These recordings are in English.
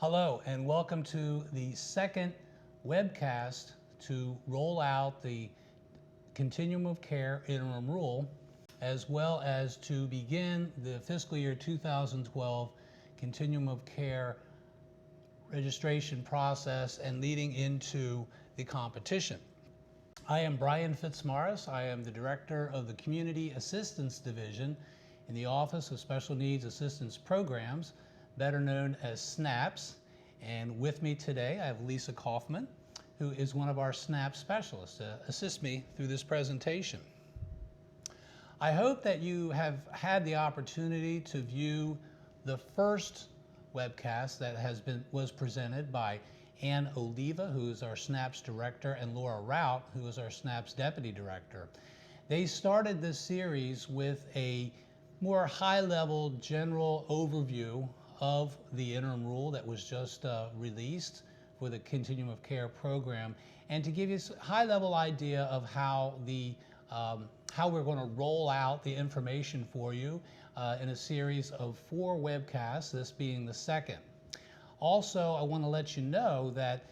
Hello and welcome to the second webcast to roll out the Continuum of Care interim rule, as well as to begin the fiscal year 2012 Continuum of Care registration process and leading into the competition. I am Brian Fitzmaurice. I am the Director of the Community Assistance Division in the Office of Special Needs Assistance Programs, better known as SNAPS. And with me today, I have Lisa Kaufman, who is one of our SNAPS specialists to assist me through this presentation. I hope that you have had the opportunity to view the first webcast that was presented by Ann Oliva, who is our SNAPS Director, and Laura Rout, who is our SNAPS Deputy Director. They started this series with a more high-level general overview of the interim rule that was just released for the Continuum of Care program, and to give you a high-level idea of how we're going to roll out the information for you in a series of 4 webcasts, this being the second. Also, I want to let you know that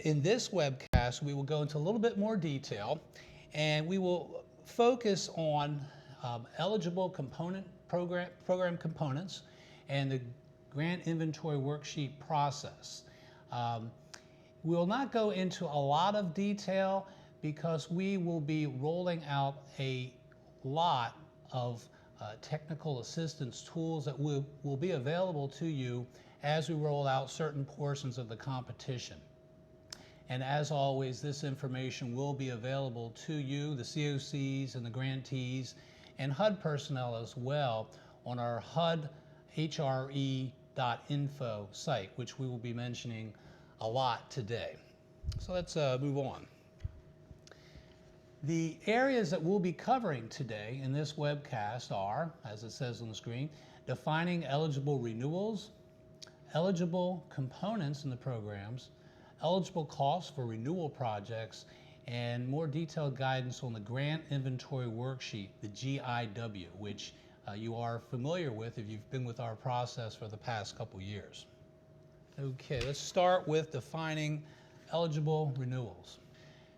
in this webcast we will go into a little bit more detail, and we will focus on eligible program components and the Grant Inventory Worksheet process. We will not go into a lot of detail because we will be rolling out a lot of technical assistance tools that will be available to you as we roll out certain portions of the competition. And as always, this information will be available to you, the CoCs and the grantees, and HUD personnel as well on our HUD HRE.info site, which we will be mentioning a lot today. So let's move on. The areas that we'll be covering today in this webcast are, as it says on the screen, defining eligible renewals, eligible components in the programs, eligible costs for renewal projects, and more detailed guidance on the Grant Inventory Worksheet, the GIW, which you are familiar with if you've been with our process for the past couple years. Okay, let's start with defining eligible renewals.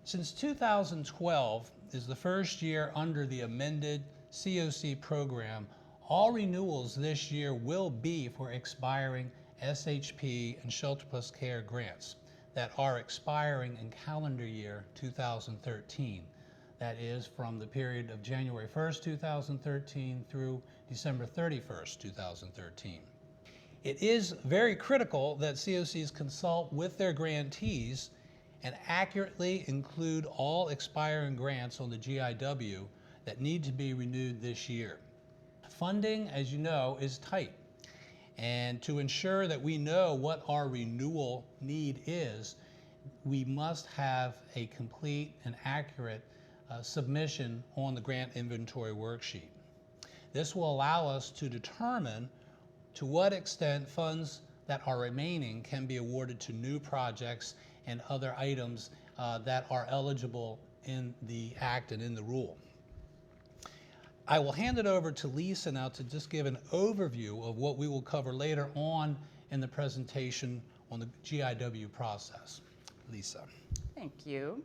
Since 2012 is the first year under the amended CoC program, all renewals this year will be for expiring SHP and Shelter Plus Care grants that are expiring in calendar year 2013. That is from the period of January 1st, 2013 through December 31st, 2013. It is very critical that CoCs consult with their grantees and accurately include all expiring grants on the GIW that need to be renewed this year. Funding, as you know, is tight. And to ensure that we know what our renewal need is, we must have a complete and accurate submission on the Grant Inventory Worksheet. This will allow us to determine to what extent funds that are remaining can be awarded to new projects and other items that are eligible in the Act and in the rule. I will hand it over to Lisa now to just give an overview of what we will cover later on in the presentation on the GIW process. Lisa. Thank you.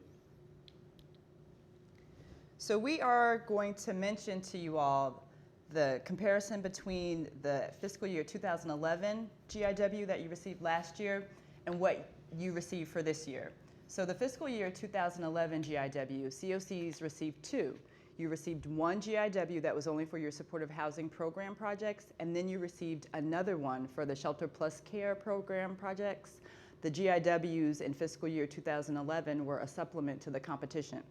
So we are going to mention to you all the comparison between the fiscal year 2011 GIW that you received last year and what you received for this year. So the fiscal year 2011 GIW, CoCs received 2. You received 1 GIW that was only for your supportive housing program projects, and then you received another one for the Shelter Plus Care program projects. The GIWs in fiscal year 2011 were a supplement to the competition.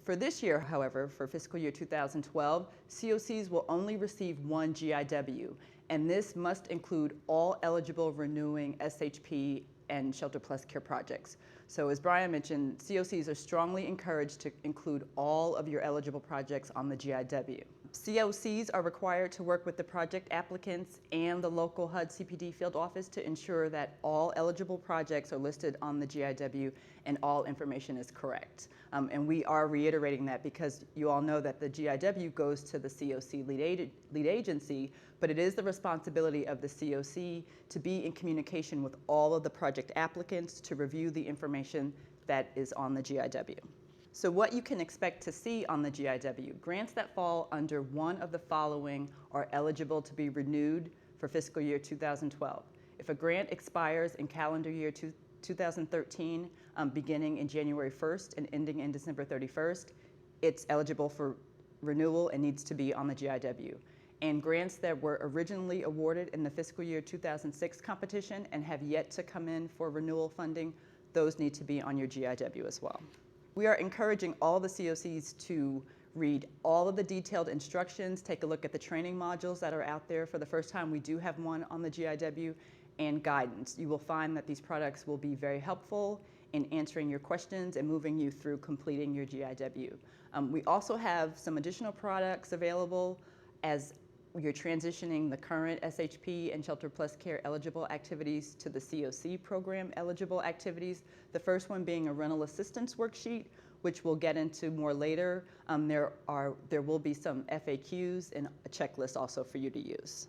For this year, however, for fiscal year 2012, CoCs will only receive 1 GIW, and this must include all eligible renewing SHP and Shelter Plus Care projects. So as Brian mentioned, COCs are strongly encouraged to include all of your eligible projects on the GIW. COCs are required to work with the project applicants and the local HUD CPD field office to ensure that all eligible projects are listed on the GIW and all information is correct. And we are reiterating that because you all know that the GIW goes to the COC lead agency, but it is the responsibility of the COC to be in communication with all of the project applicants to review the information that is on the GIW. So what you can expect to see on the GIW, grants that fall under one of the following are eligible to be renewed for fiscal year 2012. If a grant expires in calendar year 2013, beginning in January 1st and ending in December 31st, it's eligible for renewal and needs to be on the GIW. And grants that were originally awarded in the fiscal year 2006 competition and have yet to come in for renewal funding, those need to be on your GIW as well. We are encouraging all the COCs to read all of the detailed instructions, take a look at the training modules that are out there. For the first time, we do have one on the GIW, and guidance. You will find that these products will be very helpful in answering your questions and moving you through completing your GIW. We also have some additional products available as you're transitioning the current SHP and Shelter Plus Care eligible activities to the CoC program eligible activities. The first one being a rental assistance worksheet, which we'll get into more later. There will be some FAQs and a checklist also for you to use.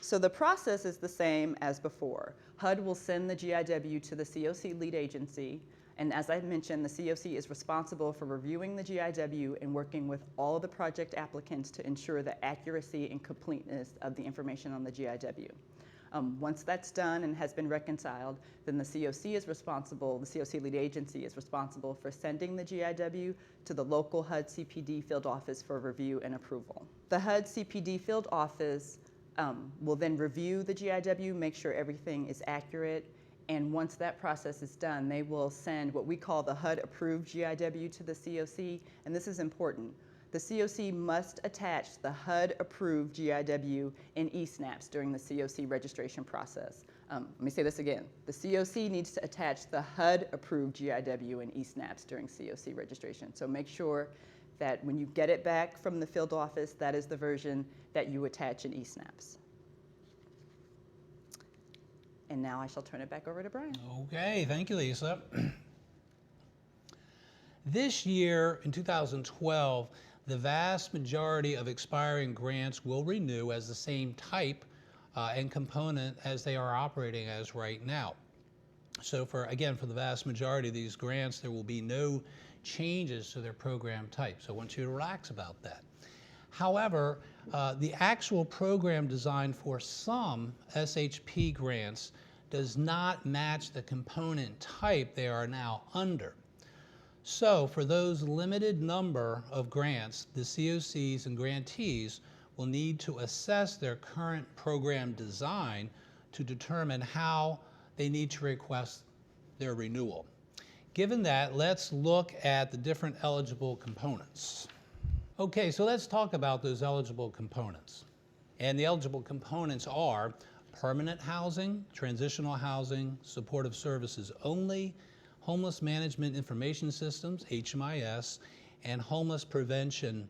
So the process is the same as before. HUD will send the GIW to the CoC lead agency, and as I mentioned, the CoC is responsible for reviewing the GIW and working with all of the project applicants to ensure the accuracy and completeness of the information on the GIW. Once that's done and has been reconciled, then the CoC is responsible, the CoC lead agency is responsible for sending the GIW to the local HUD CPD field office for review and approval. The HUD CPD field office will then review the GIW, make sure everything is accurate, and once that process is done, they will send what we call the HUD approved GIW to the CoC, and this is important. The CoC must attach the HUD approved GIW in eSnaps during the CoC registration process. Let me say this again. The CoC needs to attach the HUD approved GIW in eSnaps during CoC registration. So make sure that when you get it back from the field office, that is the version that you attach in eSnaps. And now I shall turn it back over to Brian. Okay, thank you, Lisa. This year, in 2012, the vast majority of expiring grants will renew as the same type and component as they are operating as right now. So for the vast majority of these grants, there will be no changes to their program type. So I want you to relax about that. However, the actual program design for some SHP grants does not match the component type they are now under. So for those limited number of grants, the COCs and grantees will need to assess their current program design to determine how they need to request their renewal. Given that, let's look at the different eligible components. Okay, so let's talk about those eligible components. And the eligible components are permanent housing, transitional housing, supportive services only, homeless management information systems, HMIS, and homeless prevention,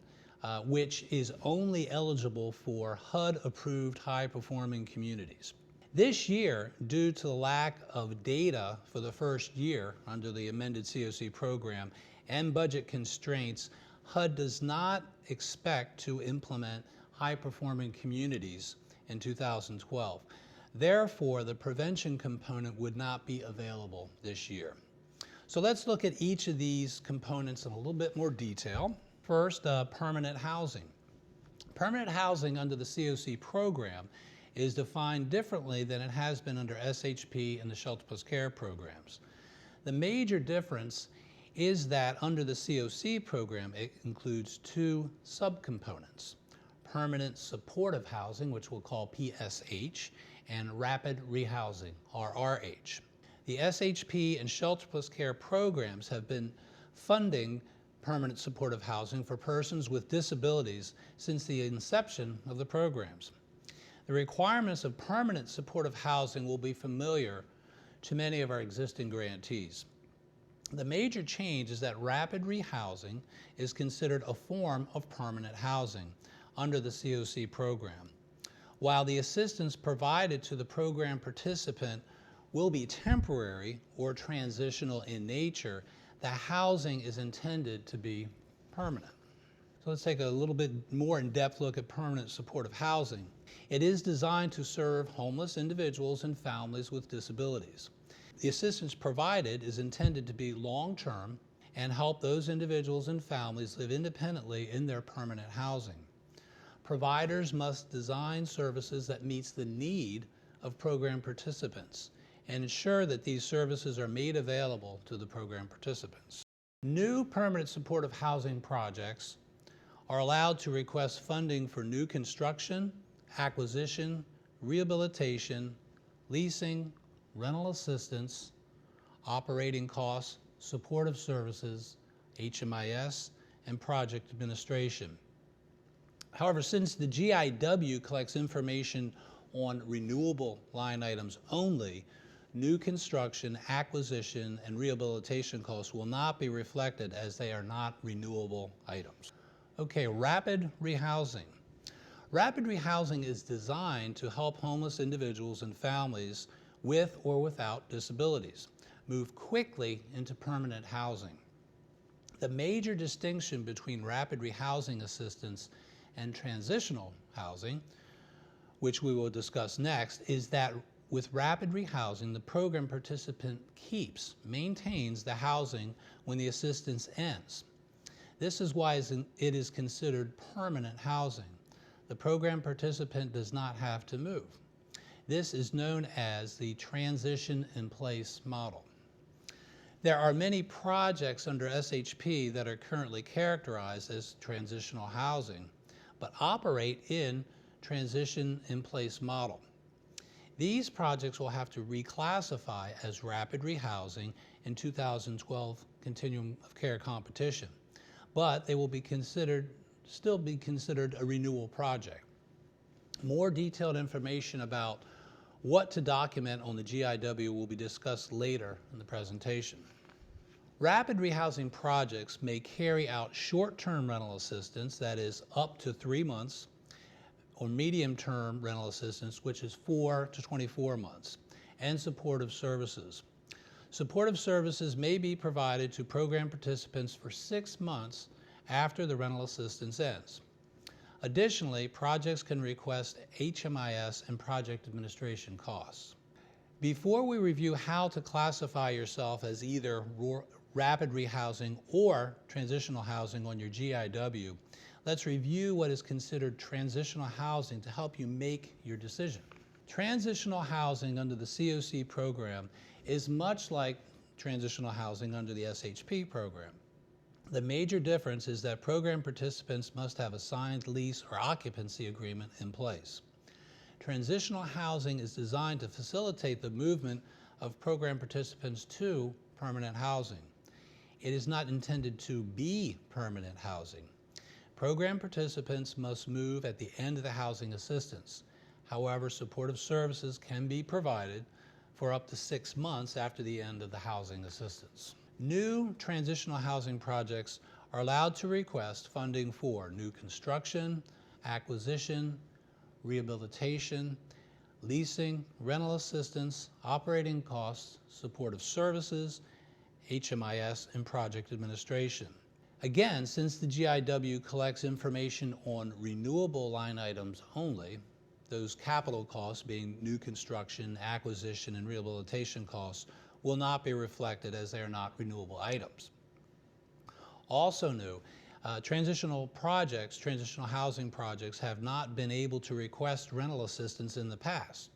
which is only eligible for HUD-approved high-performing communities. This year, due to the lack of data for the first year under the amended CoC program and budget constraints, HUD does not expect to implement high-performing communities in 2012. Therefore, the prevention component would not be available this year. So let's look at each of these components in a little bit more detail. First, permanent housing. Permanent housing under the CoC program is defined differently than it has been under SHP and the Shelter Plus Care programs. The major difference is that under the CoC program, it includes two subcomponents: permanent supportive housing, which we'll call PSH, and rapid rehousing, or RH. The SHP and Shelter Plus Care programs have been funding permanent supportive housing for persons with disabilities since the inception of the programs. The requirements of permanent supportive housing will be familiar to many of our existing grantees. The major change is that rapid rehousing is considered a form of permanent housing under the CoC program. While the assistance provided to the program participant will be temporary or transitional in nature, the housing is intended to be permanent. So let's take a little bit more in-depth look at permanent supportive housing. It is designed to serve homeless individuals and families with disabilities. The assistance provided is intended to be long-term and help those individuals and families live independently in their permanent housing. Providers must design services that meets the need of program participants and ensure that these services are made available to the program participants. New permanent supportive housing projects are allowed to request funding for new construction, acquisition, rehabilitation, leasing, rental assistance, operating costs, supportive services, HMIS, and project administration. However, since the GIW collects information on renewable line items only, new construction, acquisition, and rehabilitation costs will not be reflected as they are not renewable items. Okay, rapid rehousing. Rapid rehousing is designed to help homeless individuals and families with or without disabilities move quickly into permanent housing. The major distinction between rapid rehousing assistance and transitional housing, which we will discuss next, is that with rapid rehousing, the program participant maintains the housing when the assistance ends. This is why it is considered permanent housing. The program participant does not have to move. This is known as the transition in place model. There are many projects under SHP that are currently characterized as transitional housing, but operate in transition in place model. These projects will have to reclassify as rapid rehousing in 2012 Continuum of Care competition, but they will still be considered a renewal project. More detailed information about what to document on the GIW will be discussed later in the presentation. Rapid rehousing projects may carry out short-term rental assistance, that is up to 3 months, or medium-term rental assistance, which is 4 to 24 months, and supportive services. Supportive services may be provided to program participants for 6 months after the rental assistance ends. Additionally, projects can request HMIS and project administration costs. Before we review how to classify yourself as either rapid rehousing or transitional housing on your GIW, let's review what is considered transitional housing to help you make your decision. Transitional housing under the CoC program is much like transitional housing under the SHP program. The major difference is that program participants must have a signed lease or occupancy agreement in place. Transitional housing is designed to facilitate the movement of program participants to permanent housing. It is not intended to be permanent housing. Program participants must move at the end of the housing assistance. However, supportive services can be provided for up to 6 months after the end of the housing assistance. New transitional housing projects are allowed to request funding for new construction, acquisition, rehabilitation, leasing, rental assistance, operating costs, supportive services, HMIS, and project administration. Again, since the GIW collects information on renewable line items only, those capital costs being new construction, acquisition, and rehabilitation costs will not be reflected as they are not renewable items. Also new, transitional housing projects have not been able to request rental assistance in the past.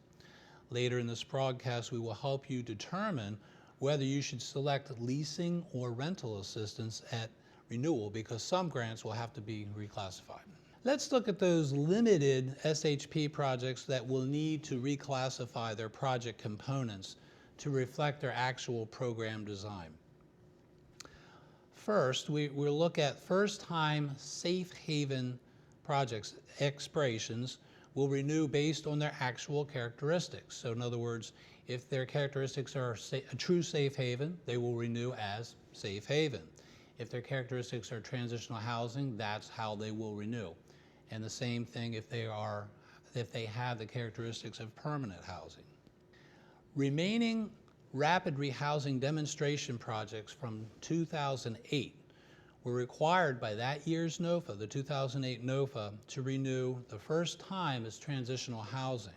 Later in this broadcast, we will help you determine whether you should select leasing or rental assistance at renewal, because some grants will have to be reclassified. Let's look at those limited SHP projects that will need to reclassify their project components to reflect their actual program design. First, we'll look at first-time safe haven projects. Expirations will renew based on their actual characteristics. So in other words, If their characteristics are a true safe haven, they will renew as safe haven. If their characteristics are transitional housing, that's how they will renew. And the same thing if they have the characteristics of permanent housing. Remaining rapid rehousing demonstration projects from 2008 were required by that year's NOFA, the 2008 NOFA, to renew the first time as transitional housing.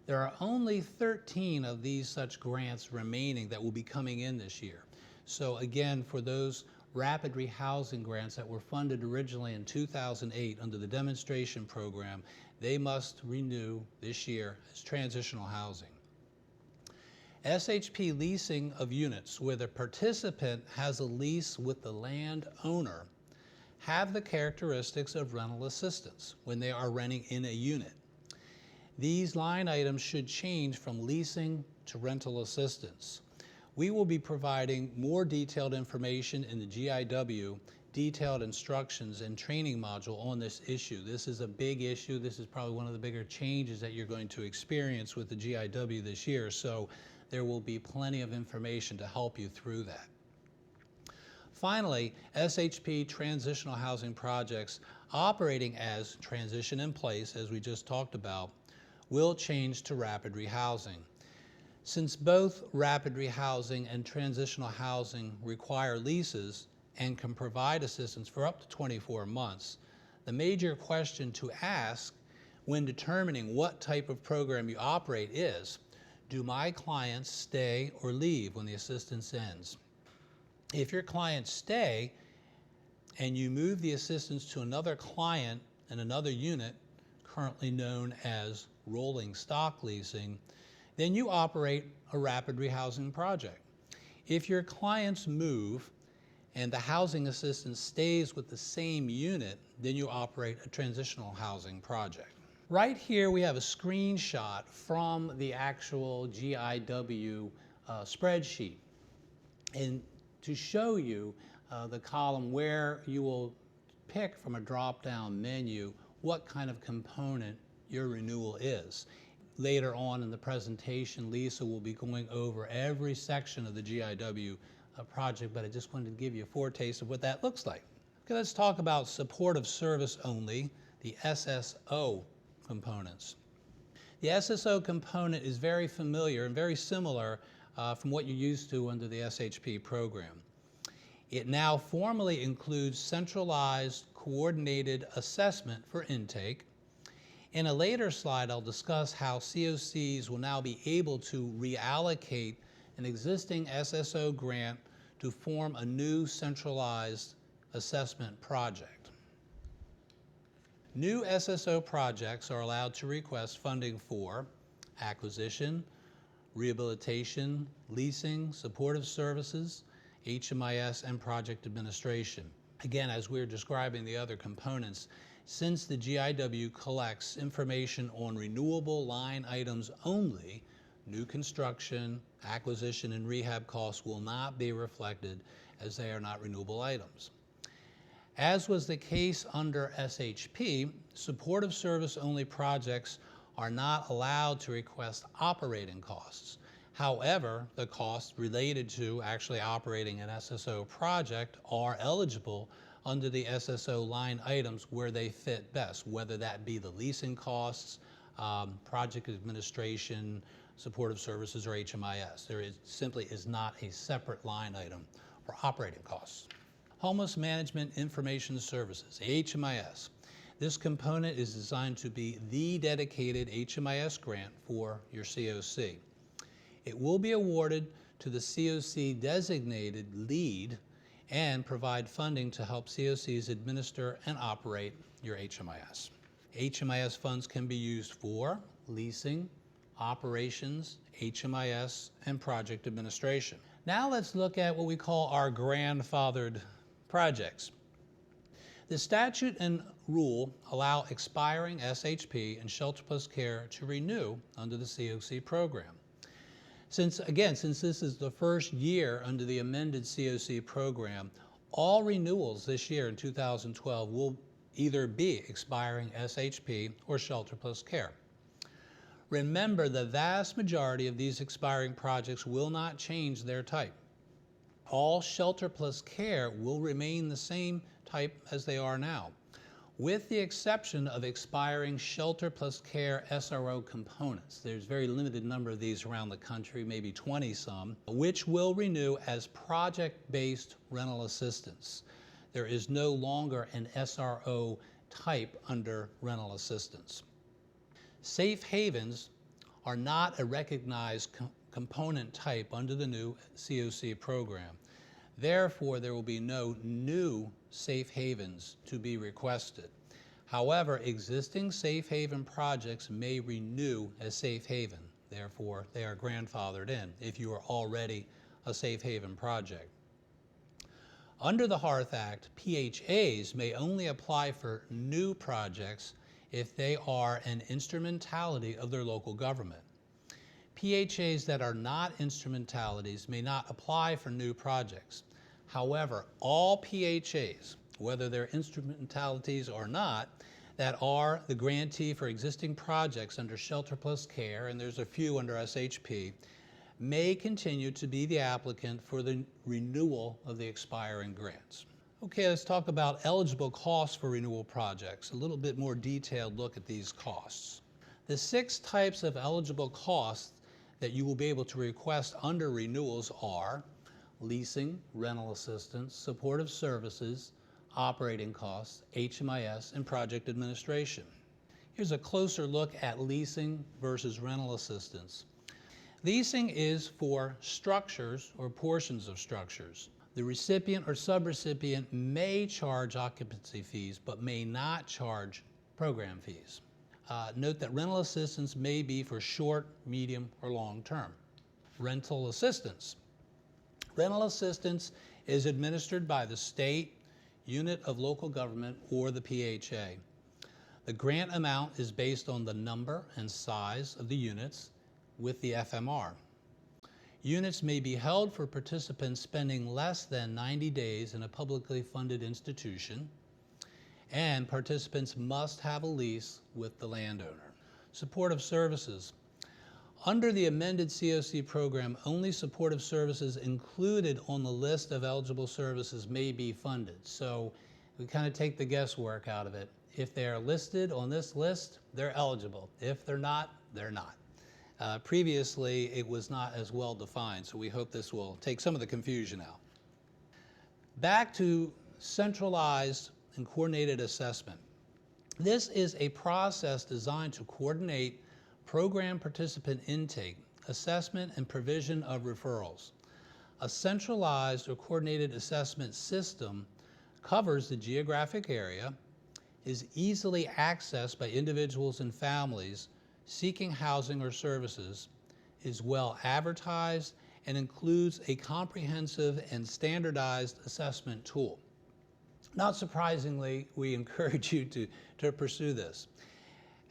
There are only 13 of these such grants remaining that will be coming in this year. So again, for those rapid rehousing grants that were funded originally in 2008 under the demonstration program, they must renew this year as transitional housing. SHP leasing of units where the participant has a lease with the landowner have the characteristics of rental assistance when they are renting in a unit. These line items should change from leasing to rental assistance. We will be providing more detailed information in the GIW detailed instructions and training module on this issue. This is a big issue. This is probably one of the bigger changes that you're going to experience with the GIW this year. So there will be plenty of information to help you through that. Finally, SHP transitional housing projects operating as transition in place, as we just talked about, will change to rapid rehousing. Since both rapid rehousing and transitional housing require leases and can provide assistance for up to 24 months, the major question to ask when determining what type of program you operate is, do my clients stay or leave when the assistance ends? If your clients stay and you move the assistance to another client in another unit, currently known as rolling stock leasing, then you operate a rapid rehousing project. If your clients move and the housing assistance stays with the same unit, then you operate a transitional housing project. Right here we have a screenshot from the actual GIW spreadsheet, and to show you the column where you will pick from a drop-down menu what kind of component your renewal is. Later on in the presentation, Lisa will be going over every section of the GIW project, but I just wanted to give you a foretaste of what that looks like. Okay, let's talk about supportive service only, the SSO components. The SSO component is very familiar and very similar from what you're used to under the SHP program. It now formally includes centralized coordinated assessment for intake. In a later slide, I'll discuss how CoCs will now be able to reallocate an existing SSO grant to form a new centralized assessment project. New SSO projects are allowed to request funding for acquisition, rehabilitation, leasing, supportive services, HMIS, and project administration. Again, as we're describing the other components, since the GIW collects information on renewable line items only, new construction, acquisition, and rehab costs will not be reflected as they are not renewable items. As was the case under SHP, supportive service only projects are not allowed to request operating costs. However, the costs related to actually operating an SSO project are eligible under the SSO line items where they fit best, whether that be the leasing costs, project administration, supportive services, or HMIS. There simply is not a separate line item for operating costs. Homeless Management Information Services, HMIS. This component is designed to be the dedicated HMIS grant for your CoC. It will be awarded to the CoC designated lead and provide funding to help CoCs administer and operate your HMIS. HMIS funds can be used for leasing, operations, HMIS, and project administration. Now let's look at what we call our grandfathered projects. The statute and rule allow expiring SHP and Shelter Plus Care to renew under the CoC program. Since this is the first year under the amended CoC program, all renewals this year in 2012 will either be expiring SHP or Shelter Plus Care. Remember, the vast majority of these expiring projects will not change their type. All shelter plus care will remain the same type as they are now, with the exception of expiring shelter plus care SRO components. There's a very limited number of these around the country, maybe 20 some, which will renew as project-based rental assistance. There is no longer an SRO type under rental assistance. Safe havens are not a recognized component type under the new CoC program. Therefore, there will be no new safe havens to be requested. However, existing safe haven projects may renew as safe haven. Therefore, they are grandfathered in if you are already a safe haven project. Under the Hearth Act, PHAs may only apply for new projects if they are an instrumentality of their local government. PHAs that are not instrumentalities may not apply for new projects. However, all PHAs, whether they're instrumentalities or not, that are the grantee for existing projects under Shelter Plus Care, and there's a few under SHP, may continue to be the applicant for the renewal of the expiring grants. Okay, let's talk about eligible costs for renewal projects. A little bit more detailed look at these costs. The 6 types of eligible costs that you will be able to request under renewals are leasing, rental assistance, supportive services, operating costs, HMIS, and project administration. Here's a closer look at leasing versus rental assistance. Leasing is for structures or portions of structures. The recipient or subrecipient may charge occupancy fees, but may not charge program fees. Note that rental assistance may be for short, medium, or long term. Rental assistance. Rental assistance is administered by the state, unit of local government, or the PHA. The grant amount is based on the number and size of the units with the FMR. Units may be held for participants spending less than 90 days in a publicly funded institution, and participants must have a lease with the landowner. Supportive services. Under the amended CoC program, only supportive services included on the list of eligible services may be funded. So we kind of take the guesswork out of it. If they're listed on this list, they're eligible. If they're not, they're not. Previously, it was not as well defined, so we hope this will take some of the confusion out. Back to centralized and coordinated assessment. This is a process designed to coordinate program participant intake, assessment, and provision of referrals. A centralized or coordinated assessment system covers the geographic area, is easily accessed by individuals and families seeking housing or services, is well advertised, and includes a comprehensive and standardized assessment tool. Not surprisingly, we encourage you to pursue this.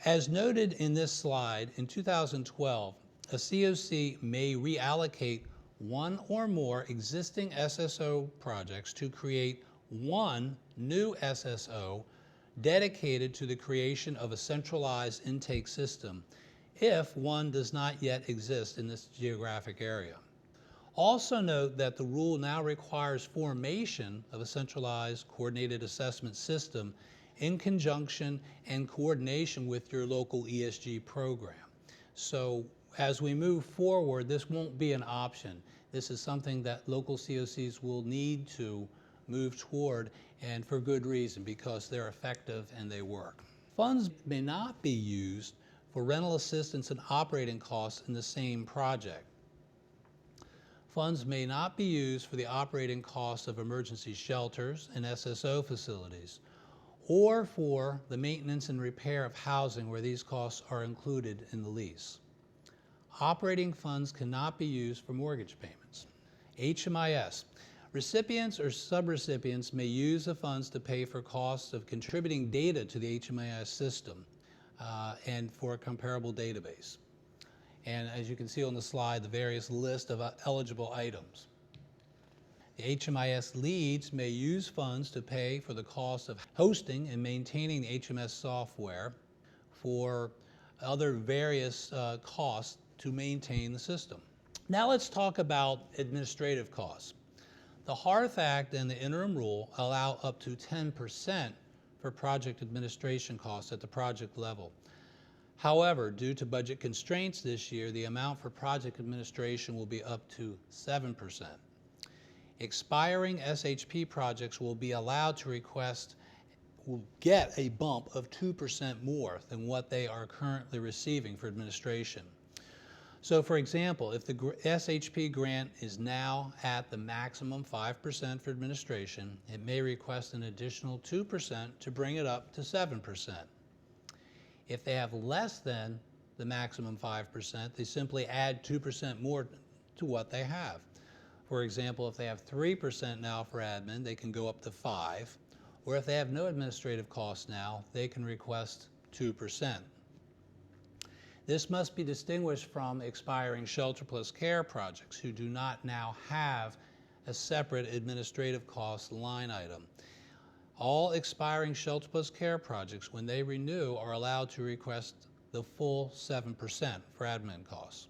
As noted in this slide, in 2012, a CoC may reallocate one or more existing SSO projects to create one new SSO dedicated to the creation of a centralized intake system if one does not yet exist in this geographic area. Also note that the rule now requires formation of a centralized coordinated assessment system in conjunction and coordination with your local ESG program. So as we move forward, this won't be an option. This is something that local CoCs will need to move toward, and for good reason, because they're effective and they work. Funds may not be used for rental assistance and operating costs in the same project. Funds may not be used for the operating costs of emergency shelters and SSO facilities, or for the maintenance and repair of housing where these costs are included in the lease. Operating funds cannot be used for mortgage payments. HMIS. Recipients or subrecipients may use the funds to pay for costs of contributing data to the HMIS system and for a comparable database. And as you can see on the slide, the various list of eligible items. The HMIS leads may use funds to pay for the cost of hosting and maintaining the HMS software, for other various costs to maintain the system. Now let's talk about administrative costs. The Hearth Act and the interim rule allow up to 10% for project administration costs at the project level. However, due to budget constraints this year, the amount for project administration will be up to 7%. Expiring SHP projects will be allowed to will get a bump of 2% more than what they are currently receiving for administration. So for example, if the SHP grant is now at the maximum 5% for administration, it may request an additional 2% to bring it up to 7%. If they have less than the maximum 5%, they simply add 2% more to what they have. For example, if they have 3% now for admin, they can go up to 5%, or if they have no administrative costs now, they can request 2%. This must be distinguished from expiring shelter plus care projects who do not now have a separate administrative cost line item. All expiring shelter plus care projects, when they renew, are allowed to request the full 7% for admin costs.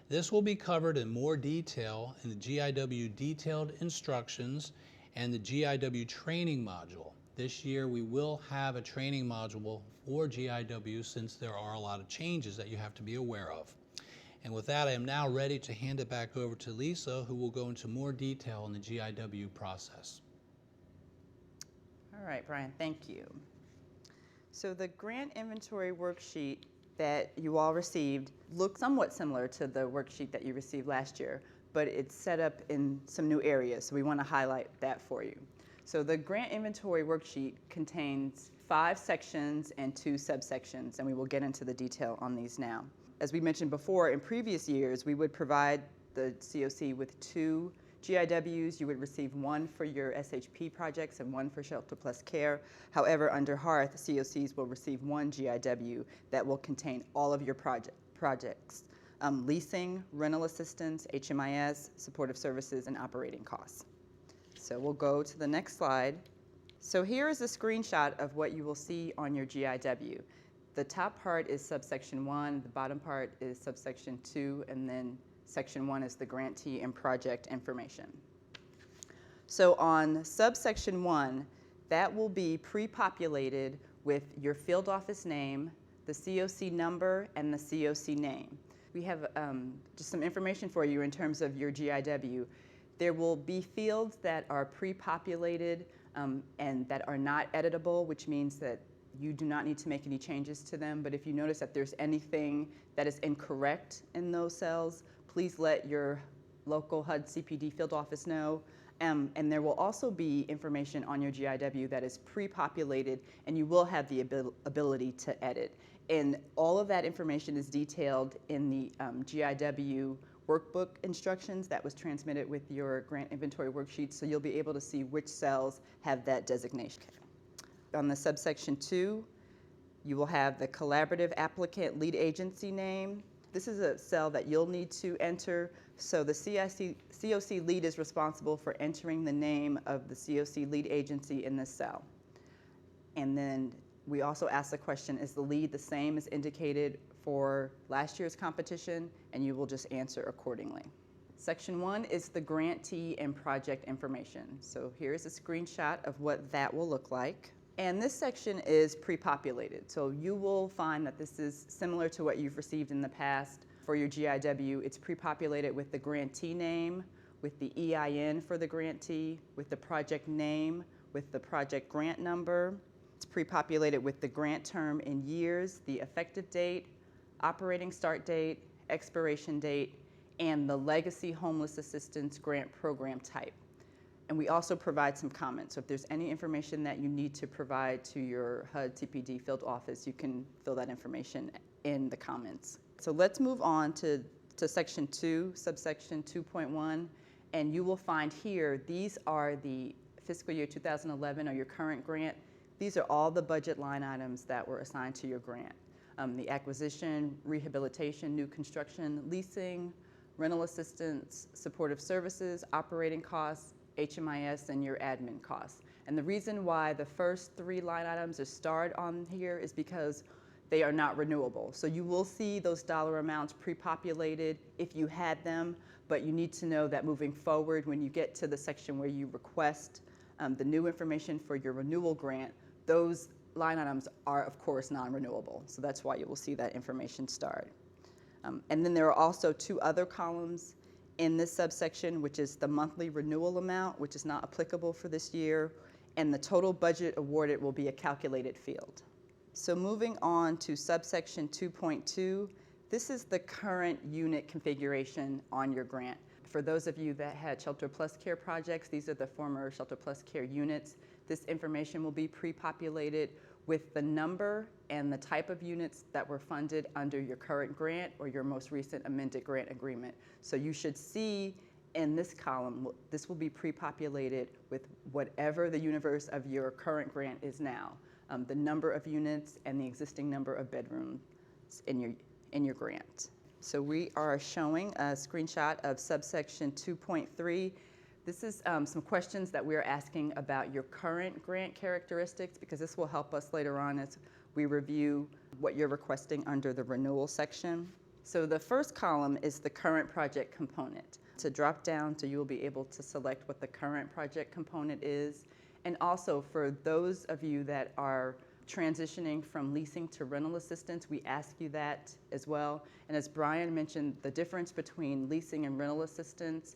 This will be covered in more detail in the GIW detailed instructions and the GIW training module. This year we will have a training module for GIW since there are a lot of changes that you have to be aware of. And with that, I am now ready to hand it back over to Lisa, who will go into more detail in the GIW process. All right, Brian, thank you. So the Grant Inventory Worksheet that you all received looks somewhat similar to the worksheet that you received last year, but it's set up in some new areas, so we want to highlight that for you. So the Grant Inventory Worksheet contains 5 sections and 2 subsections, and we will get into the detail on these now. As we mentioned before, in previous years, we would provide the CoC with 2 GIWs. You would receive 1 for your SHP projects and 1 for Shelter Plus Care. However, under Hearth, CoCs will receive 1 GIW that will contain all of your projects. Leasing, rental assistance, HMIS, supportive services, and operating costs. So we'll go to the next slide. So here is a screenshot of what you will see on your GIW. The top part is subsection 1, the bottom part is subsection 2, and then section 1 is the grantee and project information. So on subsection 1, that will be pre-populated with your field office name, the CoC number, and the CoC name. We have just some information for you in terms of your GIW. There will be fields that are pre-populated and that are not editable, which means that you do not need to make any changes to them. But if you notice that there's anything that is incorrect in those cells, please let your local HUD CPD field office know. And there will also be information on your GIW that is pre-populated, and you will have the ability to edit. And all of that information is detailed in the GIW workbook instructions that was transmitted with your Grant Inventory Worksheet, so you'll be able to see which cells have that designation. On the subsection 2, you will have the collaborative applicant lead agency name. This is a cell that you'll need to enter, so the CoC lead is responsible for entering the name of the CoC lead agency in this cell. And then we also ask the question, is the lead the same as indicated for last year's competition? And you will just answer accordingly. Section 1 is the grantee and project information. So here's a screenshot of what that will look like. And this section is pre-populated. So you will find that this is similar to what you've received in the past. For your GIW, it's pre-populated with the grantee name, with the EIN for the grantee, with the project name, with the project grant number. It's pre-populated with the grant term in years, the effective date, operating start date, expiration date, and the legacy homeless assistance grant program type. And we also provide some comments. So if there's any information that you need to provide to your HUD TPD field office, you can fill that information in the comments. So let's move on to section 2, subsection 2.1. And you will find here, these are the fiscal year 2011 or your current grant. These are all the budget line items that were assigned to your grant. The acquisition, rehabilitation, new construction, leasing, rental assistance, supportive services, operating costs, HMIS, and your admin costs. And the reason why the first 3 line items are starred on here is because they are not renewable. So you will see those dollar amounts pre-populated if you had them, but you need to know that moving forward, when you get to the section where you request the new information for your renewal grant, those line items are, of course, non-renewable. So that's why you will see that information starred. And then there are also two other columns in this subsection, which is the monthly renewal amount, which is not applicable for this year, and the total budget awarded will be a calculated field. So moving on to subsection 2.2, this is the current unit configuration on your grant. For those of you that had Shelter Plus Care projects, these are the former Shelter Plus Care units. This information will be pre-populated with the number and the type of units that were funded under your current grant or your most recent amended grant agreement. So you should see in this column, this will be pre-populated with whatever the universe of your current grant is now, the number of units and the existing number of bedrooms in your grant. So we are showing a screenshot of subsection 2.3. This is some questions that we're asking about your current grant characteristics, because this will help us later on as we review what you're requesting under the renewal section. So the first column is the current project component. To drop down, so you'll be able to select what the current project component is. And also for those of you that are transitioning from leasing to rental assistance, we ask you that as well. And as Brian mentioned, the difference between leasing and rental assistance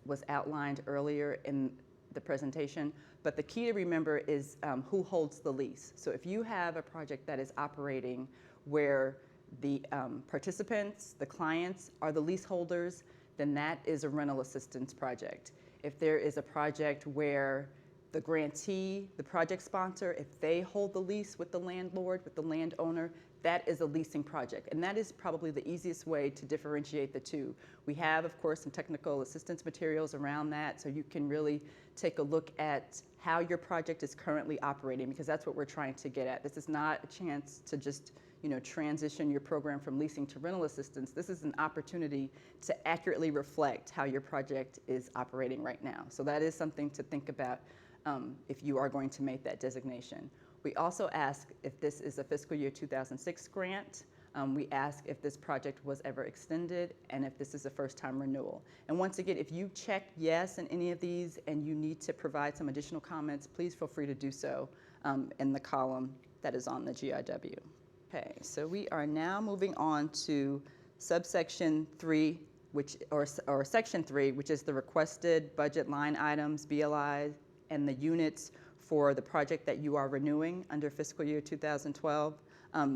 was outlined earlier in the presentation. But the key to remember is who holds the lease. So if you have a project that is operating where the participants, the clients, are the leaseholders, then that is a rental assistance project. If there is a project where the grantee, the project sponsor, if they hold the lease with the landlord, with the landowner, that is a leasing project. And that is probably the easiest way to differentiate the two. We have, of course, some technical assistance materials around that, so you can really take a look at how your project is currently operating, because that's what we're trying to get at. This is not a chance to just transition your program from leasing to rental assistance. This is an opportunity to accurately reflect how your project is operating right now. So that is something to think about if you are going to make that designation. We also ask if this is a fiscal year 2006 grant. We ask if this project was ever extended and if this is a first-time renewal. And once again, if you check yes in any of these and you need to provide some additional comments, please feel free to do so in the column that is on the GIW. Okay, so we are now moving on to subsection 3, or section 3, which is the requested budget line items, BLI, and the units for the project that you are renewing under fiscal year 2012.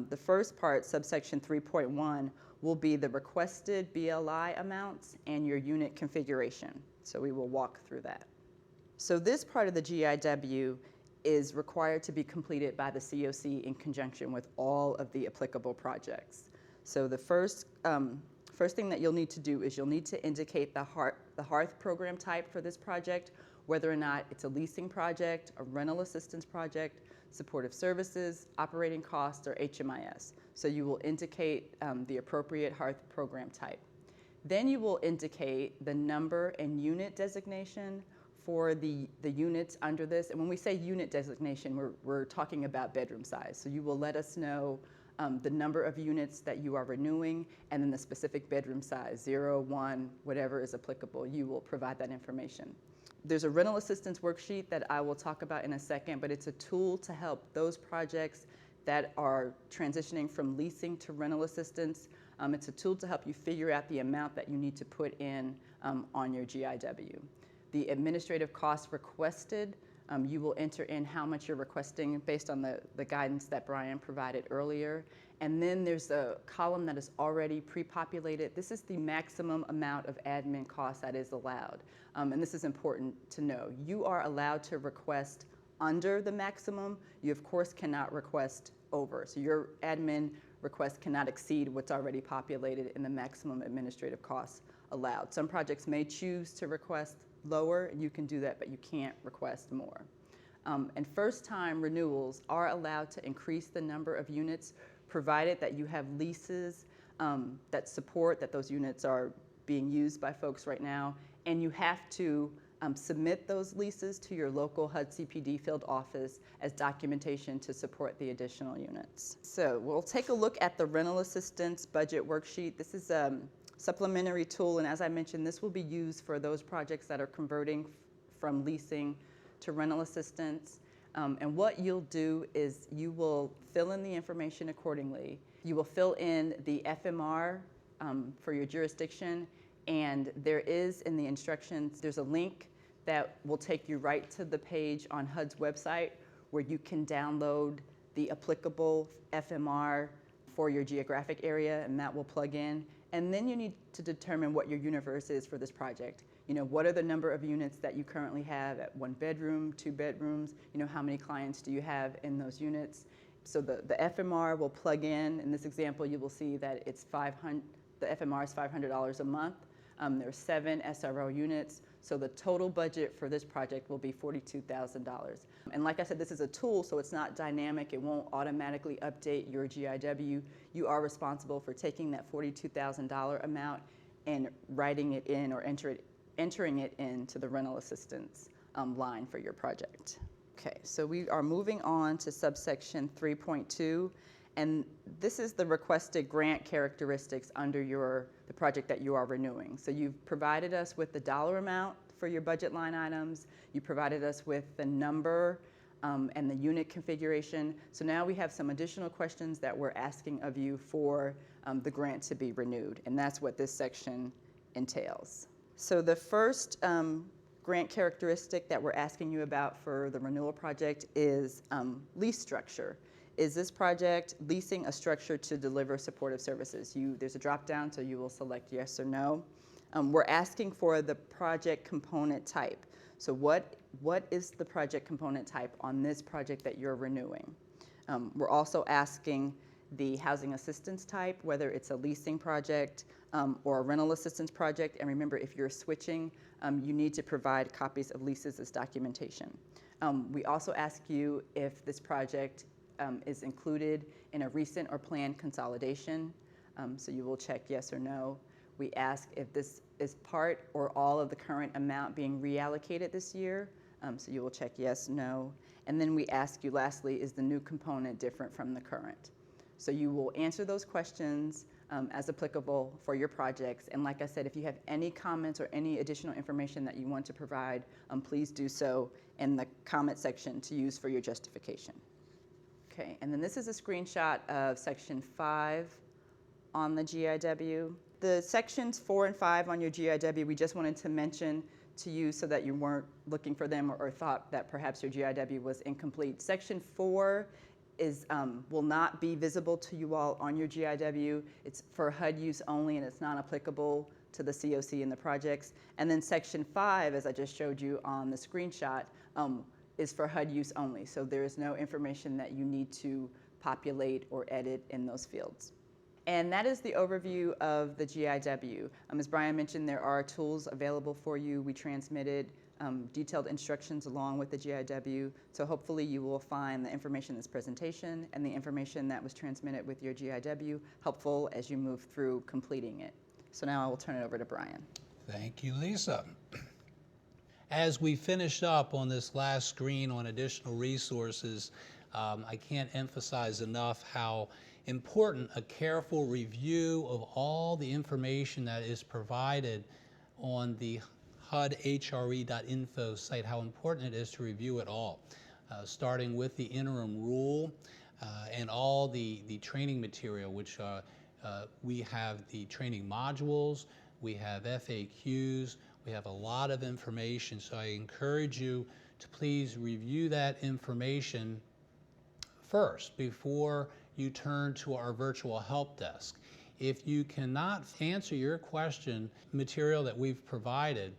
The first part, subsection 3.1, will be the requested BLI amounts and your unit configuration. So we will walk through that. So this part of the GIW is required to be completed by the CoC in conjunction with all of the applicable projects. So the first thing that you'll need to do is you'll need to indicate the HEARTH program type for this project, whether or not it's a leasing project, a rental assistance project, supportive services, operating costs, or HMIS. So you will indicate the appropriate HEARTH program type. Then you will indicate the number and unit designation for the units under this. And when we say unit designation, we're talking about bedroom size. So you will let us know the number of units that you are renewing and then the specific bedroom size, 0, 1, whatever is applicable. You will provide that information. There's a rental assistance worksheet that I will talk about in a second, but it's a tool to help those projects that are transitioning from leasing to rental assistance. It's a tool to help you figure out the amount that you need to put in on your GIW. The administrative costs requested, you will enter in how much you're requesting based on the guidance that Brian provided earlier. And then there's a column that is already pre-populated. This is the maximum amount of admin costs that is allowed. And this is important to know. You are allowed to request under the maximum. You, of course, cannot request over. So your admin request cannot exceed what's already populated in the maximum administrative costs allowed. Some projects may choose to request lower, and you can do that, but you can't request more. And first-time renewals are allowed to increase the number of units, provided that you have leases that support that those units are being used by folks right now, and you have to submit those leases to your local HUD CPD field office as documentation to support the additional units. So we'll take a look at the rental assistance budget worksheet. This is a supplementary tool, and as I mentioned, this will be used for those projects that are converting from leasing to rental assistance. And what you'll do is you will fill in the information accordingly. You will fill in the FMR for your jurisdiction, and there is in the instructions, there's a link that will take you right to the page on HUD's website where you can download the applicable FMR for your geographic area, and that will plug in. And then you need to determine what your universe is for this project. You know, what are the number of units that you currently have at 1 bedroom, 2 bedrooms? You know, how many clients do you have in those units? So the FMR will plug in this example, you will see that it's the FMR is $500 a month. There are 7 SRO units, so the total budget for this project will be $42,000. And like I said, this is a tool, so it's not dynamic. It won't automatically update your GIW. You are responsible for taking that $42,000 amount and writing it in or entering it into the rental assistance line for your project. Okay, so we are moving on to subsection 3.2. And this is the requested grant characteristics under the project that you are renewing. So you've provided us with the dollar amount for your budget line items. You provided us with the number and the unit configuration. So now we have some additional questions that we're asking of you for the grant to be renewed. And that's what this section entails. So the first grant characteristic that we're asking you about for the renewal project is lease structure. Is this project leasing a structure to deliver supportive services? There's a drop down, so you will select yes or no. We're asking for the project component type. So what is the project component type on this project that you're renewing? We're also asking the housing assistance type, whether it's a leasing project or a rental assistance project. And remember, if you're switching, you need to provide copies of leases as documentation. We also ask you if this project is included in a recent or planned consolidation. So you will check yes or no. We ask if this is part or all of the current amount being reallocated this year. So you will check yes, no. And then we ask you lastly, is the new component different from the current? So you will answer those questions as applicable for your projects. And like I said, if you have any comments or any additional information that you want to provide, please do so in the comment section to use for your justification. Okay, and then this is a screenshot of section 5 on the GIW. The sections 4 and 5 on your GIW, we just wanted to mention to you so that you weren't looking for them or thought that perhaps your GIW was incomplete. Section 4 will not be visible to you all on your GIW. It's for HUD use only, and it's not applicable to the CoC and the projects. And then section 5, as I just showed you on the screenshot, is for HUD use only. So there is no information that you need to populate or edit in those fields. And that is the overview of the GIW. As Brian mentioned, there are tools available for you. We transmitted detailed instructions along with the GIW. So hopefully you will find the information in this presentation and the information that was transmitted with your GIW helpful as you move through completing it. So now I will turn it over to Brian. Thank you, Lisa. As we finish up on this last screen on additional resources, I can't emphasize enough how important a careful review of all the information that is provided on the HUDHRE.info site, how important it is to review it all, starting with the interim rule and all the training material, which we have the training modules, we have FAQs, we have a lot of information. So I encourage you to please review that information first before you turn to our virtual help desk. If you cannot answer your question, material that we've provided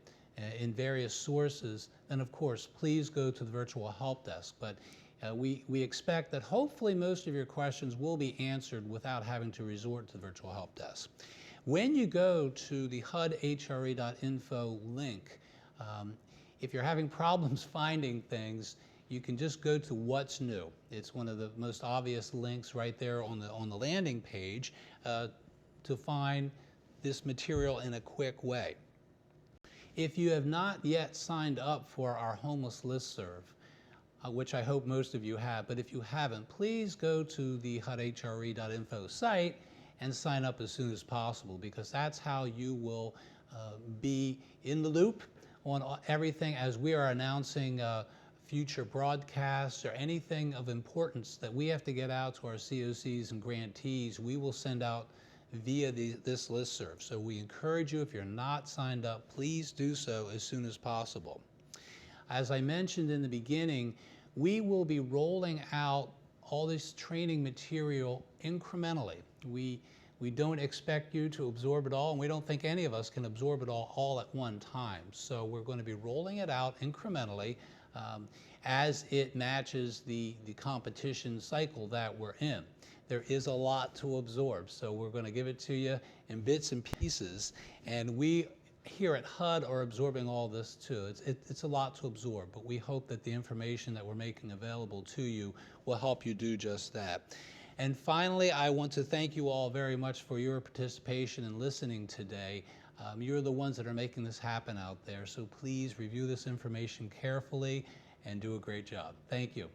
in various sources, then of course, please go to the virtual help desk. But we expect that hopefully most of your questions will be answered without having to resort to the virtual help desk. When you go to the HUDHRE.info link, if you're having problems finding things, you can just go to What's New. It's one of the most obvious links right there on the landing page to find this material in a quick way. If you have not yet signed up for our homeless listserv, which I hope most of you have, but if you haven't, please go to the HUDHRE.info site and sign up as soon as possible, because that's how you will be in the loop on everything as we are announcing future broadcasts or anything of importance that we have to get out to our COCs and grantees. We will send out via this listserv. So we encourage you, if you're not signed up, please do so as soon as possible. As I mentioned in the beginning, we will be rolling out all this training material incrementally. We don't expect you to absorb it all, and we don't think any of us can absorb it all at one time. So we're going to be rolling it out incrementally as it matches the competition cycle that we're in. There is a lot to absorb, so we're going to give it to you in bits and pieces, and we here at HUD are absorbing all this too. It's a lot to absorb, but we hope that the information that we're making available to you will help you do just that. And finally, I want to thank you all very much for your participation and listening today. You're the ones that are making this happen out there, so please review this information carefully and do a great job. Thank you.